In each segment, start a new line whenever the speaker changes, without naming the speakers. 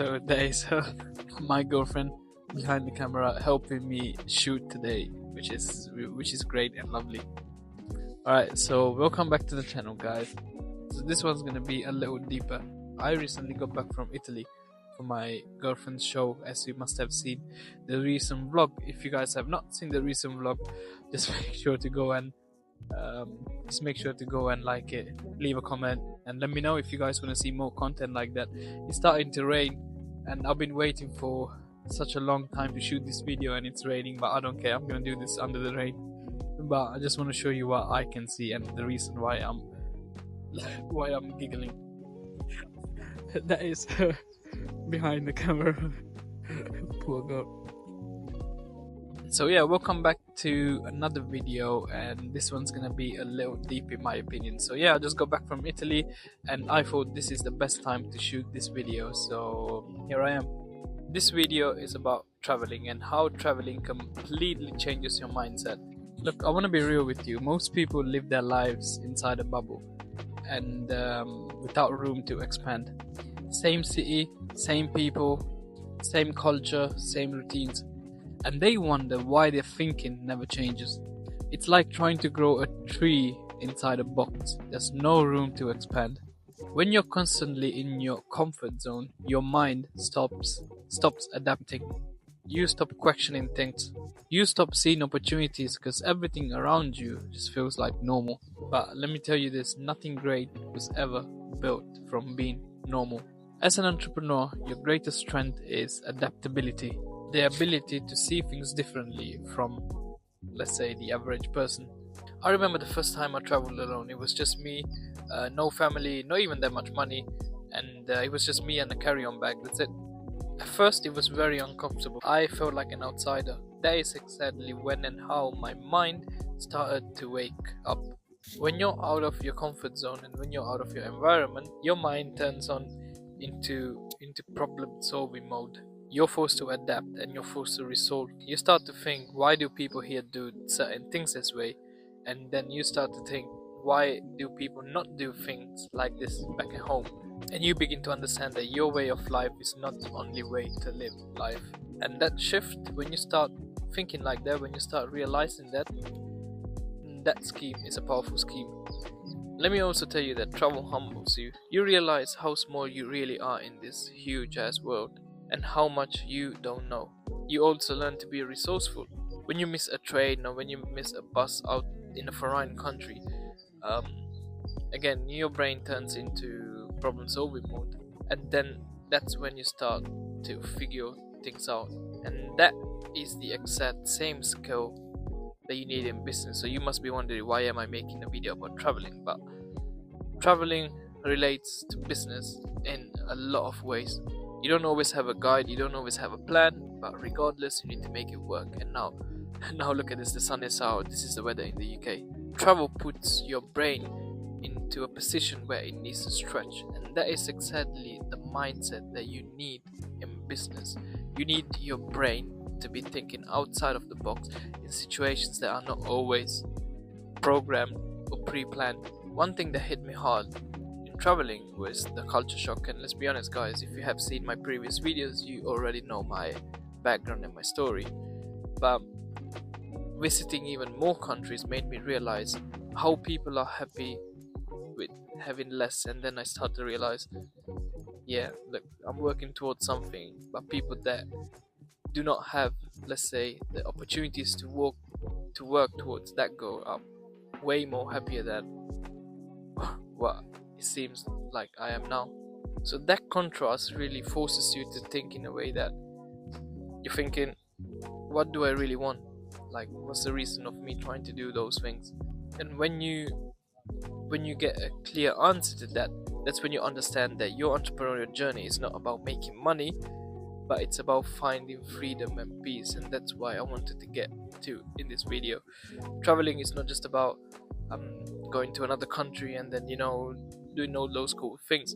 So there is my girlfriend behind the camera helping me shoot today, which is great and lovely. Alright, so welcome back to the channel, guys. So this one's gonna be a little deeper. I recently got back from Italy for my girlfriend's show, as you must have seen the recent vlog. If you guys have not seen the recent vlog, just make sure to go and like it, leave a comment, and let me know if you guys want to see more content like that. It's starting to rain, and I've been waiting for such a long time to shoot this video, and it's raining, but I don't care. I'm gonna do this under the rain. But I just want to show you what I can see and the reason why I'm giggling. That is behind the camera. Poor girl. So yeah, welcome back to another video, and this one's gonna be a little deep in my opinion. So yeah, I just got back from Italy and I thought this is the best time to shoot this video, so here I am. This video is about traveling and how traveling completely changes your mindset. Look, I want to be real with you. Most people live their lives inside a bubble and without room to expand. Same city, same people, same culture, same routines. And they wonder why their thinking never changes. It's like trying to grow a tree inside a box. There's no room to expand. When you're constantly in your comfort zone, your mind stops adapting. You stop questioning things. You stop seeing opportunities because everything around you just feels like normal. But let me tell you this, nothing great was ever built from being normal. As an entrepreneur, your greatest strength is adaptability. The ability to see things differently from, let's say, the average person. I remember the first time I traveled alone. It was just me, no family, not even that much money, and it was just me and a carry-on bag, that's it. At first it was very uncomfortable. I felt like an outsider. That is exactly when and how my mind started to wake up. When you're out of your comfort zone and when you're out of your environment, your mind turns on into problem solving mode. You're forced to adapt and you're forced to resolve. You start to think, why do people here do certain things this way? And then you start to think, why do people not do things like this back at home? And you begin to understand that your way of life is not the only way to live life. And that shift, when you start thinking like that, when you start realizing that scheme is a powerful scheme. Let me also tell you that travel humbles you. You realize how small you really are in this huge ass world, and how much you don't know. You also learn to be resourceful. When you miss a train or when you miss a bus out in a foreign country, again, your brain turns into problem solving mode, and then that's when you start to figure things out. And that is the exact same skill that you need in business. So you must be wondering, why am I making a video about traveling? But traveling relates to business in a lot of ways. You don't always have a guide, you don't always have a plan, but regardless, you need to make it work. And now look at this, the sun is out, this is the weather in the UK. Travel puts your brain into a position where it needs to stretch, and that is exactly the mindset that you need in business. You need your brain to be thinking outside of the box in situations that are not always programmed or pre-planned. One thing that hit me hard traveling was the culture shock, and let's be honest guys, if you have seen my previous videos, you already know my background and my story. But visiting even more countries made me realize how people are happy with having less, and then I start to realize, yeah, look, I'm working towards something, but people that do not have, let's say, the opportunities to work towards that goal are way more happier than what it seems like I am now. So that contrast really forces you to think in a way that you're thinking, what do I really want? Like, what's the reason of me trying to do those things? And when you get a clear answer to that, that's when you understand that your entrepreneurial journey is not about making money, but it's about finding freedom and peace. And that's why I wanted to get to in this video. Traveling is not just about going to another country and then doing all those cool things.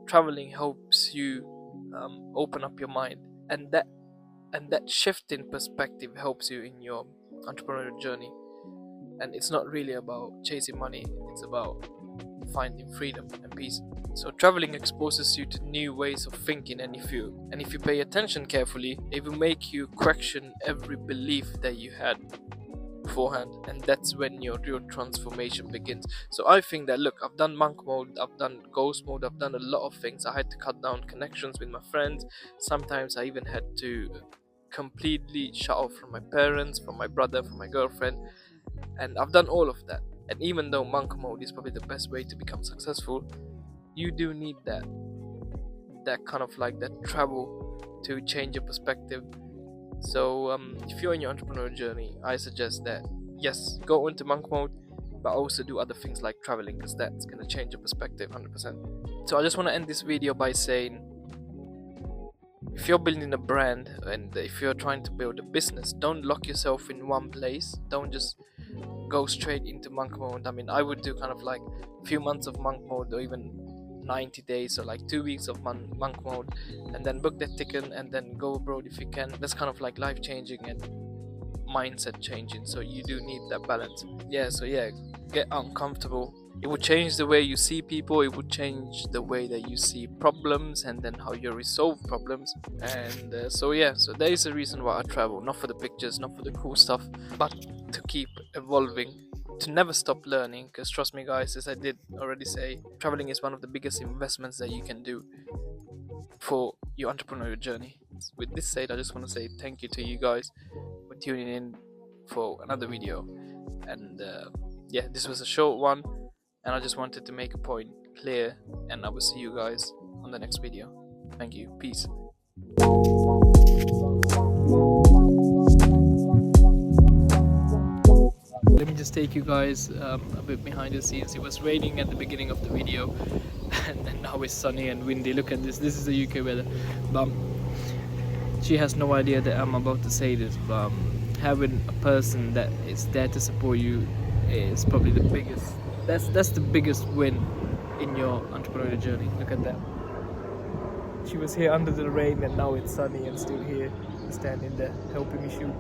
Traveling helps you open up your mind, and that shift in perspective helps you in your entrepreneurial journey. And it's not really about chasing money, it's about finding freedom and peace. So traveling exposes you to new ways of thinking, and if you pay attention carefully, it will make you question every belief that you had beforehand, and that's when your real transformation begins. So I think that, look, I've done monk mode, I've done ghost mode, I've done a lot of things. I had to cut down connections with my friends. Sometimes I even had to completely shut off from my parents, from my brother, from my girlfriend, and I've done all of that. And even though monk mode is probably the best way to become successful, you do need that kind of like that travel to change your perspective. So if you're in your entrepreneur journey, I suggest that, yes, go into monk mode, but also do other things like traveling, because that's going to change your perspective 100%. So I just want to end this video by saying, if you're building a brand and if you're trying to build a business, don't lock yourself in one place. Don't just go straight into monk mode. I mean, I would do kind of like a few months of monk mode, or even 90 days, or like 2 weeks of monk mode, and then book that ticket and then go abroad if you can. That's kind of like life changing and mindset changing, so you do need that balance. So get uncomfortable. It will change the way you see people, it will change the way that you see problems, and then how you resolve problems. And so there is a reason why I travel, not for the pictures, not for the cool stuff, but to keep evolving, to never stop learning. Because trust me guys, as I did already say, traveling is one of the biggest investments that you can do for your entrepreneurial journey. With this said, I just want to say thank you to you guys for tuning in for another video. And this was a short one, and I just wanted to make a point clear, and I will see you guys on the next video. Thank you. Peace. Let me just take you guys a bit behind the scenes. It was raining at the beginning of the video, and now it's sunny and windy. Look at this. This is the UK weather. But she has no idea that I'm about to say this, but having a person that is there to support you is probably the biggest. That's the biggest win in your entrepreneurial journey. Look at that. She was here under the rain, and now it's sunny and still here standing there helping me shoot.